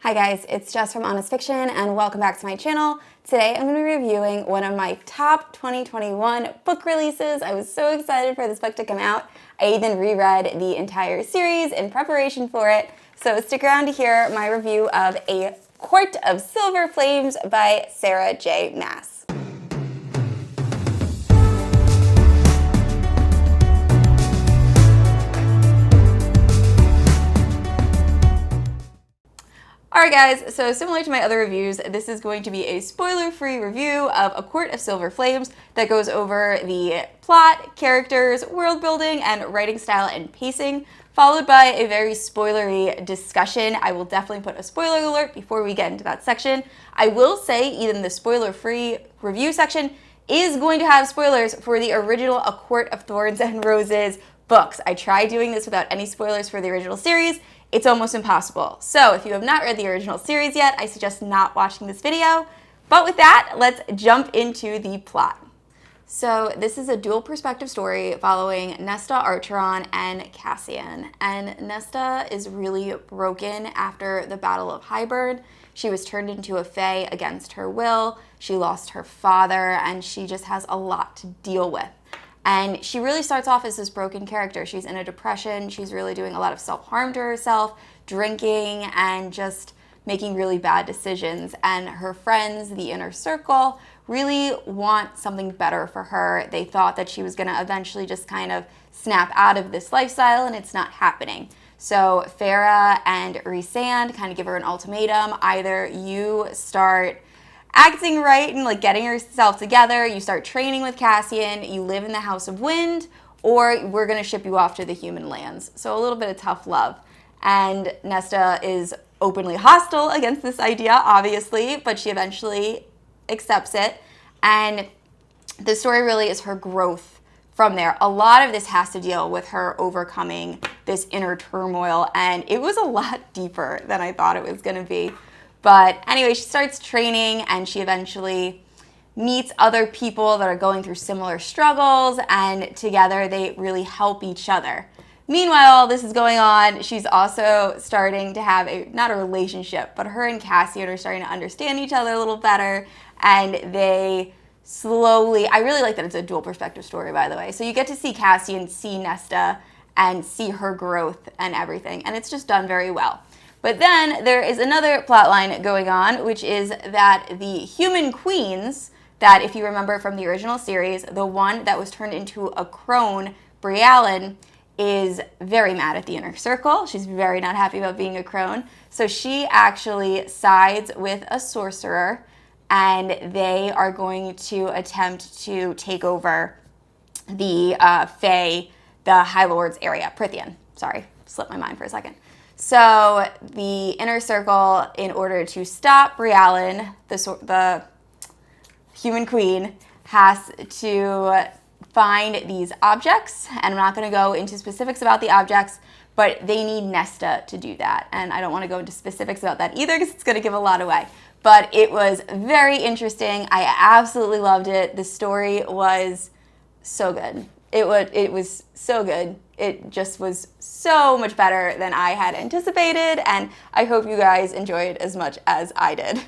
Hi guys, it's Jess from Honest Fiction and welcome back to my channel. Today I'm going to be reviewing one of my top 2021 book releases. I was so excited for this book to come out. I even reread the entire series in preparation for it. So stick around to hear my review of A Court of Silver Flames by Sarah J. Maas. Alright guys, so similar to my other reviews, this is going to be a spoiler-free review of A Court of Silver Flames that goes over the plot, characters, world building, and writing style and pacing, followed by a very spoilery discussion. I will definitely put a spoiler alert before we get into that section. I will say even the spoiler-free review section is going to have spoilers for the original A Court of Thorns and Roses books. I tried doing this without any spoilers for the original series. It's almost impossible. So if you have not read the original series yet, I suggest not watching this video. But with that, let's jump into the plot. So this is a dual perspective story following Nesta Archeron and Cassian. And Nesta is really broken after the Battle of Hybern. She was turned into a fae against her will. She lost her father, and she just has a lot to deal with. And she really starts off as this broken character. She's in a depression. She's really doing a lot of self-harm to herself, drinking, and just making really bad decisions. And her friends, the inner circle, really want something better for her. They thought that she was going to eventually just kind of snap out of this lifestyle, and it's not happening. So Farah and Rhysand kind of give her an ultimatum. Either you start acting right and like getting yourself together, you start training with Cassian, you live in the House of Wind, or we're going to ship you off to the human lands. So a little bit of tough love. And Nesta is openly hostile against this idea, obviously, but she eventually accepts it. And the story really is her growth from there. A lot of this has to deal with her overcoming this inner turmoil, and it was a lot deeper than I thought it was going to be. But anyway, she starts training and she eventually meets other people that are going through similar struggles, and together they really help each other. Meanwhile, all this is going on, she's also starting to have not a relationship, but her and Cassian are starting to understand each other a little better, and they slowly, I really like that it's a dual perspective story, by the way. So you get to see Cassian see Nesta and see her growth and everything, and it's just done very well. But then there is another plotline going on, which is that the human queens, that if you remember from the original series, the one that was turned into a crone, Brialyn, is very mad at the inner circle. She's very not happy about being a crone. So she actually sides with a sorcerer, and they are going to attempt to take over the Fae, the High Lord's area, Prythian. Sorry, slipped my mind for a second. So the inner circle, in order to stop Brialyn, the human queen, has to find these objects. And I'm not going to go into specifics about the objects, but they need Nesta to do that. And I don't want to go into specifics about that either because it's going to give a lot away. But it was very interesting. I absolutely loved it. The story was so good. It was so good. It just was so much better than I had anticipated, and I hope you guys enjoyed as much as I did.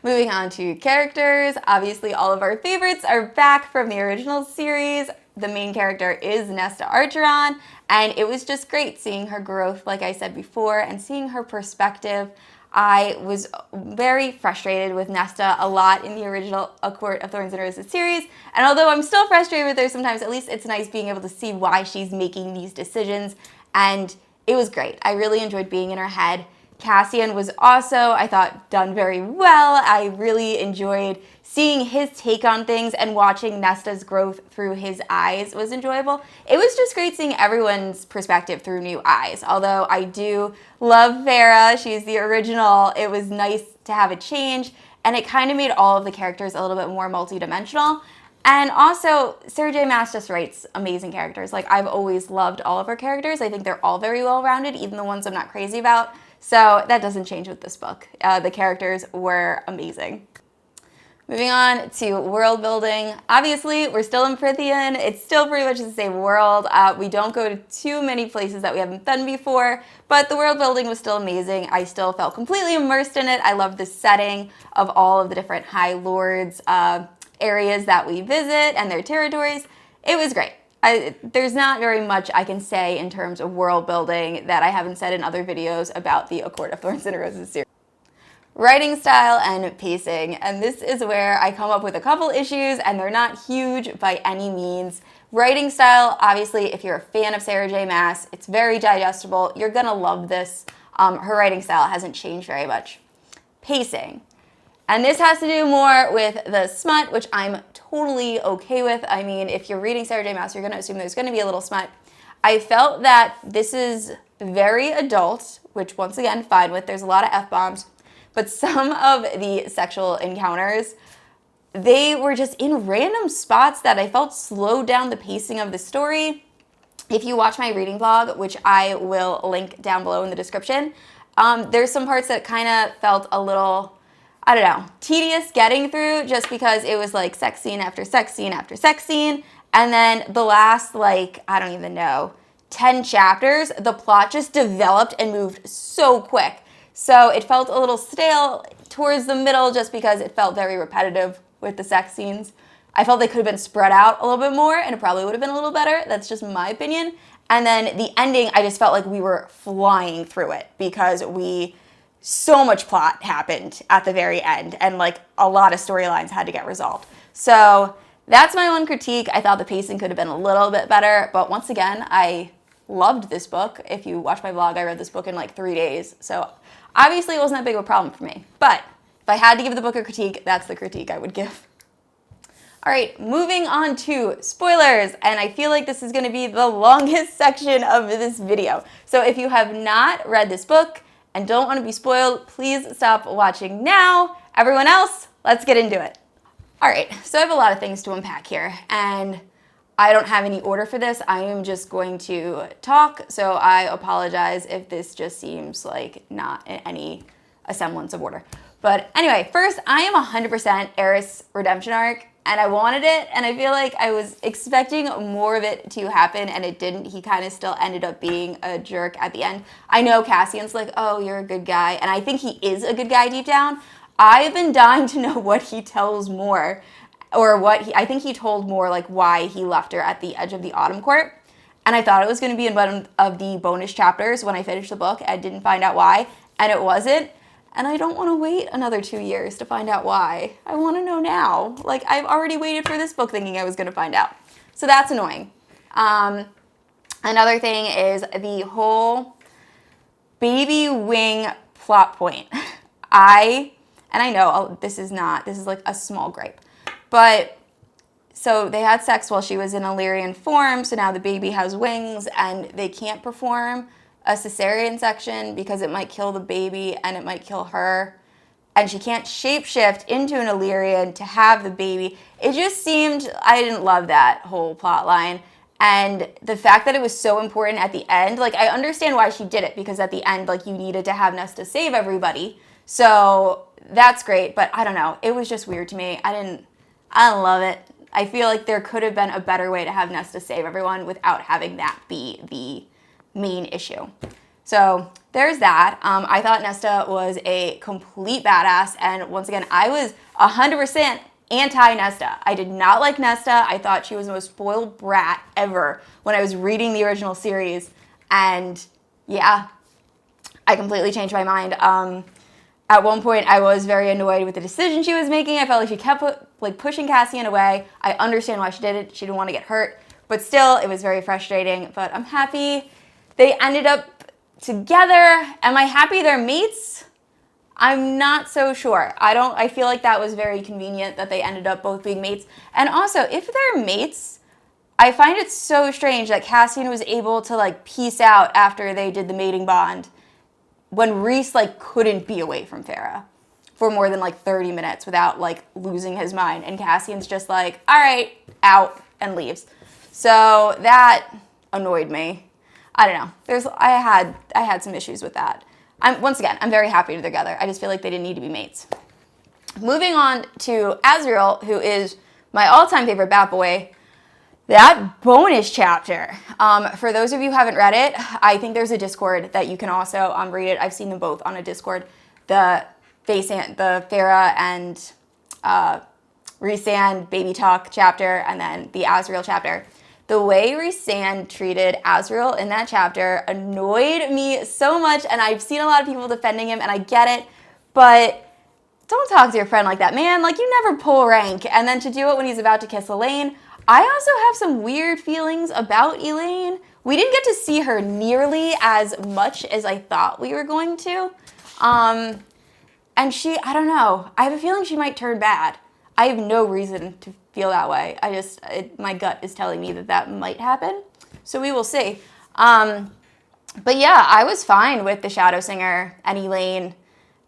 Moving on to characters, obviously all of our favorites are back from the original series. The main character is Nesta Archeron, and it was just great seeing her growth, like I said before, and seeing her perspective. I was very frustrated with Nesta a lot in the original A Court of Thorns and Roses series, and although I'm still frustrated with her sometimes, at least it's nice being able to see why she's making these decisions, and it was great. I really enjoyed being in her head. Cassian was also, I thought, done very well. I really enjoyed seeing his take on things, and watching Nesta's growth through his eyes was enjoyable. It was just great seeing everyone's perspective through new eyes. Although I do love Farah, she's the original, it was nice to have a change, and it kind of made all of the characters a little bit more multidimensional. And also, Sarah J. Maas just writes amazing characters. Like, I've always loved all of her characters. I think they're all very well-rounded, even the ones I'm not crazy about. So that doesn't change with this book. The characters were amazing. Moving on to world building. Obviously, we're still in Prithian. It's still pretty much the same world. We don't go to too many places that we haven't been before, but the world building was still amazing. I still felt completely immersed in it. I loved the setting of all of the different High Lords areas that we visit and their territories. It was great. There's not very much I can say in terms of world building that I haven't said in other videos about the A Court of Thorns and Roses series. Writing style and pacing, and this is where I come up with a couple issues, and they're not huge by any means. Writing style, obviously, if you're a fan of Sarah J. Maas, it's very digestible. You're gonna love this. Her writing style hasn't changed very much. Pacing. And this has to do more with the smut, which I'm totally okay with. I mean, if you're reading Sarah J. Maas, you're gonna assume there's gonna be a little smut. I felt that this is very adult, which once again, fine with. There's a lot of F-bombs. But some of the sexual encounters, they were just in random spots that I felt slowed down the pacing of the story. If you watch my reading vlog, which I will link down below in the description, there's some parts that kind of felt a little, I don't know, tedious getting through just because it was like sex scene after sex scene after sex scene. And then the last, like, I don't even know, 10 chapters, the plot just developed and moved so quick. So it felt a little stale towards the middle just because it felt very repetitive with the sex scenes. I felt they could have been spread out a little bit more and it probably would have been a little better. That's just my opinion. And then the ending, I just felt like we were flying through it because so much plot happened at the very end and like a lot of storylines had to get resolved. So that's my one critique. I thought the pacing could have been a little bit better, but once again, I loved this book. If you watch my vlog, I read this book in like 3 days. So obviously it wasn't that big of a problem for me, but if I had to give the book a critique, that's the critique I would give. All right, moving on to spoilers, and I feel like this is gonna be the longest section of this video. So if you have not read this book and don't wanna be spoiled, please stop watching now. Everyone else, let's get into it. All right, so I have a lot of things to unpack here, and I don't have any order for this. I am just going to talk, so I apologize if this just seems like not in any semblance of order. But anyway, first, I am 100% Eris redemption arc, and I wanted it, and I feel like I was expecting more of it to happen, and it didn't. He kind of still ended up being a jerk at the end. I know Cassian's like, oh, you're a good guy, and I think he is a good guy deep down. I've been dying to know what he tells more. Or I think he told more like why he left her at the edge of the Autumn Court. And I thought it was going to be in one of the bonus chapters when I finished the book. I didn't find out why, and it wasn't. And I don't want to wait another 2 years to find out why. I want to know now. Like, I've already waited for this book thinking I was going to find out. So that's annoying. Another thing is the whole baby wing plot point. I know this is like a small gripe. But, so they had sex while she was in Illyrian form, so now the baby has wings, and they can't perform a cesarean section because it might kill the baby and it might kill her. And she can't shapeshift into an Illyrian to have the baby. It just seemed, I didn't love that whole plot line. And the fact that it was so important at the end, like, I understand why she did it, because at the end, like, you needed to have Nesta save everybody. So that's great, but I don't know. It was just weird to me. I don't love it. I feel like there could have been a better way to have Nesta save everyone without having that be the main issue. So there's that. I thought Nesta was a complete badass, and once again, I was 100% anti-Nesta. I did not like Nesta. I thought she was the most spoiled brat ever when I was reading the original series, and yeah, I completely changed my mind. At one point, I was very annoyed with the decision she was making. I felt like she kept pushing Cassian away. I understand why she did it. She didn't want to get hurt. But still, it was very frustrating. But I'm happy they ended up together. Am I happy they're mates? I'm not so sure. I feel like that was very convenient that they ended up both being mates. And also, if they're mates, I find it so strange that Cassian was able to like peace out after they did the mating bond, when Rhys like couldn't be away from Farah for more than like 30 minutes without like losing his mind, and Cassian's just like, all right, out, and leaves. So that annoyed me. I don't know. I had some issues with that. I'm very happy they're together. I just feel like they didn't need to be mates. Moving on to Azrael, who is my all-time favorite Bat Boy, that bonus chapter. For those of you who haven't read it, I think there's a Discord that you can also read it. I've seen them both on a Discord. The Farah and Rhysand Baby Talk chapter, and then the Azrael chapter. The way Rhysand treated Azrael in that chapter annoyed me so much, and I've seen a lot of people defending him, and I get it, but don't talk to your friend like that, man. Like, you never pull rank, and then to do it when he's about to kiss Elaine. I also have some weird feelings about Elaine. We didn't get to see her nearly as much as I thought we were going to. And I don't know. I have a feeling she might turn bad. I have no reason to feel that way. My gut is telling me that might happen. So we will see. But yeah, I was fine with the Shadow Singer and Elaine.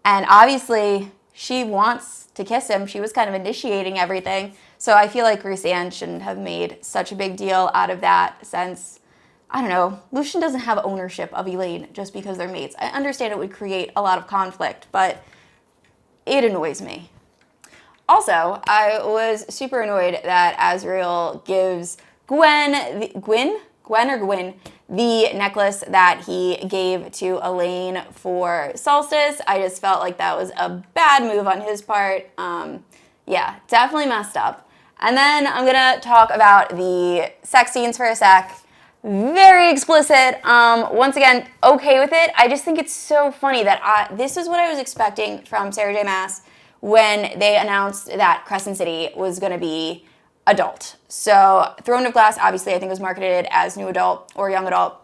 And obviously, she wants to kiss him. She was kind of initiating everything. So I feel like Rhysand shouldn't have made such a big deal out of that, since, I don't know, Lucien doesn't have ownership of Elaine just because they're mates. I understand it would create a lot of conflict, but it annoys me. Also, I was super annoyed that Azrael gives Gwyn the necklace that he gave to Elaine for Solstice. I just felt like that was a bad move on his part. Yeah, definitely messed up. And then I'm gonna talk about the sex scenes for a sec. Very explicit. Once again, okay with it. I just think it's so funny that this is what I was expecting from Sarah J. Maas when they announced that Crescent City was gonna be adult. So Throne of Glass, obviously, I think was marketed as new adult or young adult.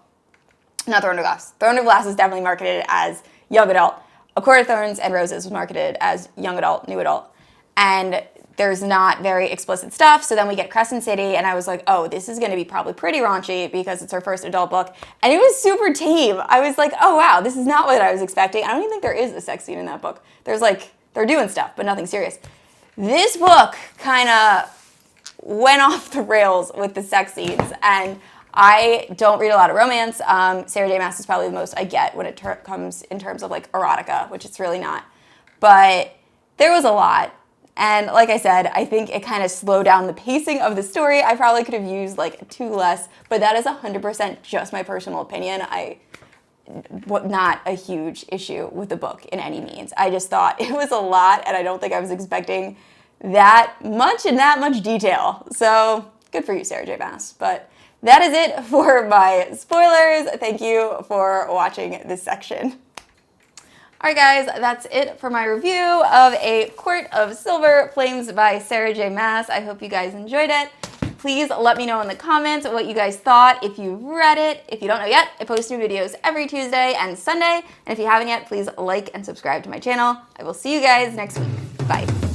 Not Throne of Glass. Throne of Glass is definitely marketed as young adult. A Court of Thorns and Roses was marketed as young adult, new adult. And there's not very explicit stuff. So then we get Crescent City, and I was like, oh, this is going to be probably pretty raunchy because it's her first adult book. And it was super tame. I was like, oh, wow, this is not what I was expecting. I don't even think there is a sex scene in that book. There's like, they're doing stuff, but nothing serious. This book kind of went off the rails with the sex scenes, and I don't read a lot of romance. Sarah J. Maas is probably the most I get when it comes in terms of like erotica, which it's really not. But there was a lot. And like I said, I think it kind of slowed down the pacing of the story. I probably could have used like 2 less, but that is 100% just my personal opinion. Not a huge issue with the book in any means. I just thought it was a lot, and I don't think I was expecting that much in that much detail. So good for you, Sarah J. Maas. But that is it for my spoilers. Thank you for watching this section. Alright guys, that's it for my review of A Court of Silver Flames by Sarah J. Maas. I hope you guys enjoyed it. Please let me know in the comments what you guys thought if you've read it. If you don't know yet, I post new videos every Tuesday and Sunday. And if you haven't yet, please like and subscribe to my channel. I will see you guys next week. Bye.